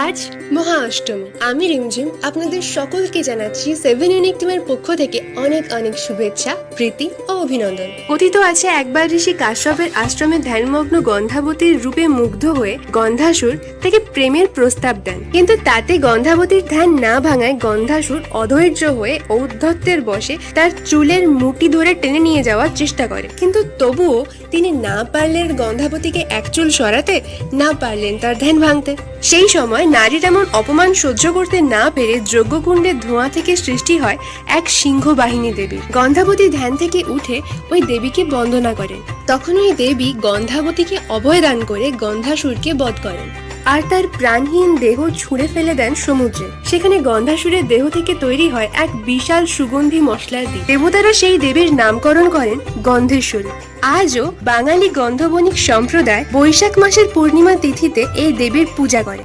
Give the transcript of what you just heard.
আজ মহা অষ্টমী। আমি রিমঝিম আপনাদের সকলকে জানাচ্ছি 7 ইউনিক টিমের পক্ষ থেকে অনেক অনেক শুভেচ্ছা, প্রীতি ও অভিনন্দন। কথিত আছে একবার ঋষি কাশ্যপের আশ্রমে ধ্যানমগ্ন গন্ধাবতীর রূপে মুগ্ধ হয়ে গন্ধাসুর তাকে প্রেমের প্রস্তাব দেন, কিন্তু তাতে গন্ধাবতীর ধ্যান না ভাঙায় গন্ধাসুর অধৈর্য হয়ে ঔদ্ধত্যের বশে তার চুলের মুঠি ধরে টেনে নিয়ে যাওয়ার চেষ্টা করে, কিন্তু তবুও তিনি না পারলেন গন্ধাবতীকে এক চুল সরাতে, না পারলেন তার ধ্যান ভাঙতে। সেই সময় নারীর এমন অপমান সহ্য করতে না পেরে যজ্ঞকুণ্ডের ধোঁয়া থেকে সৃষ্টি হয় এক সিংহ বাহিনী দেবী। গন্ধাবতী ধ্যান থেকে উঠে ওই দেবীকে বন্দনা করেন। তখন ওই দেবী গন্ধাবতীকে অভয় দান করে গন্ধাসুরকে বধ করেন আর তার প্রাণহীন দেহ ছুঁড়ে ফেলে দেন সমুদ্রে। সেখানে গন্ধাসুরের দেহ থেকে তৈরি হয় এক বিশাল সুগন্ধি মশলার দ্বীপ। দেবতারা সেই দেবীর নামকরণ করেন গন্ধেশ্বরী। আজও বাঙালি গন্ধবণিক সম্প্রদায় বৈশাখ মাসের পূর্ণিমা তিথিতে এই দেবীর পূজা করে।